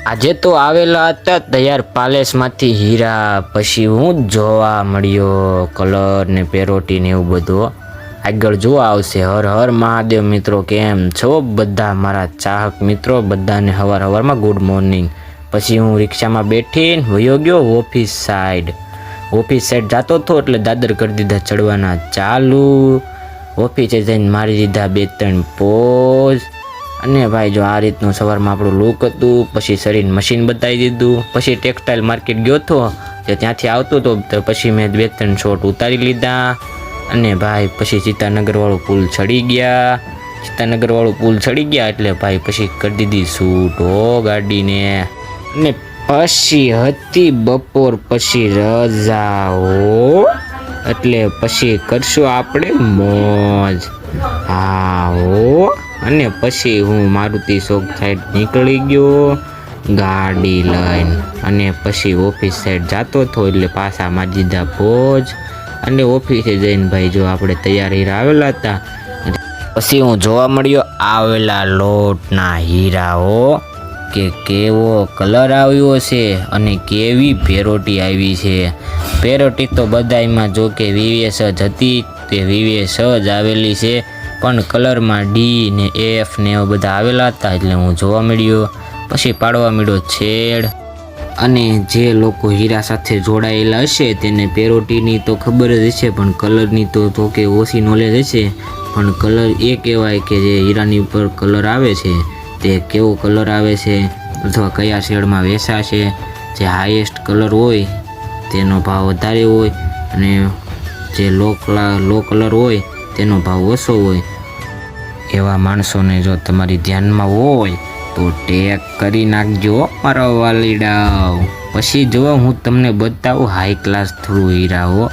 આજે તો આવેલા હતા તૈયાર પાલેસમાંથી હીરા, પછી હું જોવા મળ્યો કલર ને પેરોટી ને એવું બધું. આગળ જોવા આવશે. હર હર મહાદેવ મિત્રો, કેમ છો બધા મારા ચાહક મિત્રો? બધાને હવારમાં ગુડ મોર્નિંગ. પછી હું રિક્ષામાં બેઠીને વયો ગયો ઓફિસ સાઈડ જતો હતો એટલે દાદર કરી દીધા ચડવાના ચાલુ. ઓફિસે જઈને મારી દીધા 2-3 પોઝ. અને ભાઈ જો આ રીતનું સવારમાં આપણું લુક હતું. પછી શરીર મશીન બતાવી દીધું. પછી ટેક્સટાઇલ માર્કેટ ગયો હતો, જે ત્યાંથી આવતો હતો તો પછી મેં 2-3 શોટ ઉતારી લીધા. અને ભાઈ પછી સીતાનગરવાળો પુલ ચડી ગયા. એટલે ભાઈ પછી કરી દીધી શૂટ હો ગાડીને. અને પછી હતી બપોર પછી રજાઓ, એટલે પછી કરશું આપણે મોજ. હા હો. અને પછી હું મારુતિ ચોક સાઈડ નીકળી ગયો ગાડી લઈને. અને પછી ઓફિસ સાઈડ જતો હતો એટલે પાછા મારી દીધા ભોજ. અને ઓફિસે જઈને ભાઈ જો આપણે તૈયારી આવેલા હતા. પછી હું જોવા મળ્યો આવેલા લોટના હીરાઓ, કે કેવો કલર આવ્યો છે અને કેવી પેરોટી આવી છે. પેરોટી તો બધામાં જો કે VVS જ હતી, તે VVS જ આવેલી છે, પણ કલરમાં D ને F ને એવા બધા આવેલા હતા એટલે હું જોવા મળ્યો. પછી પાડવા મળ્યો છેડ. અને જે લોકો હીરા સાથે જોડાયેલા હશે તેને પેરોટીની તો ખબર જ હશે, પણ કલરની તો કે ઓછી નોલેજ હશે. પણ કલર એ કહેવાય કે જે હીરાની ઉપર કલર આવે છે તે કેવો કલર આવે છે અથવા કયા શેડમાં વેચાશે. જે હાઈએસ્ટ કલર હોય તેનો ભાવ વધારે હોય, અને જે લો કલર હોય તેનો ભાવ ઓછો હોય. એવા માણસોને જો તમારી ધ્યાનમાં હોય તો ટેગ કરી નાખજો મારા વાલીડાઓ. પછી જો હું તમને બતાવું હાઈ ક્લાસ થ્રુ હીરાઓ.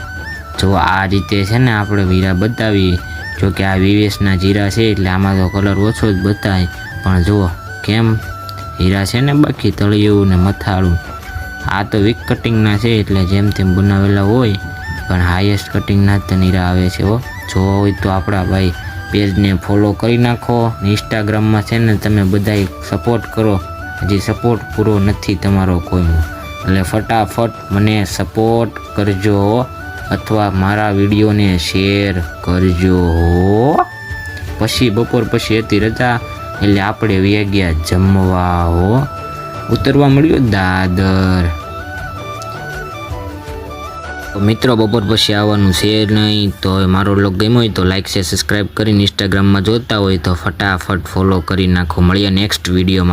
જો આ રીતે છે ને આપણે હીરા બતાવીએ. જો કે આ VVSના જીરા છે એટલે આમાં તો કલર ઓછો જ બતાય, પણ જુઓ કેમ હીરા છે ને બાકી તળિયું ને મથાળું. આ તો વીક કટિંગના છે એટલે જેમ તેમ બનાવેલા હોય, પણ હાઈએસ્ટ કટિંગના જ હીરા આવે છે હો. જો હોય તો આપણા ભાઈ પેજને ફોલો કરી નાખો. ઇન્સ્ટાગ્રામમાં છે ને તમે બધાય સપોર્ટ કરો. હજી સપોર્ટ પૂરો નથી તમારો કોઈનો, એટલે ફટાફટ મને સપોર્ટ કરજો અથવા મારા વિડીયોને શેર કરજો. પછી બપોર પછી હતી રજા એટલે આપણે વહી ગયા જમવા હો. ઉતરવા મળ્યો દાદર. મિત્રો બપોર પછી આવવાનું છે નહીં, તો મારો વ્લોગ ગમ્યો હોય તો લાઈક શેર સબસ્ક્રાઈબ કરીને ઇન્સ્ટાગ્રામમાં જોતા હોય તો ફટાફટ ફોલો કરી નાખો. મળીએ નેક્સ્ટ વિડીયોમાં.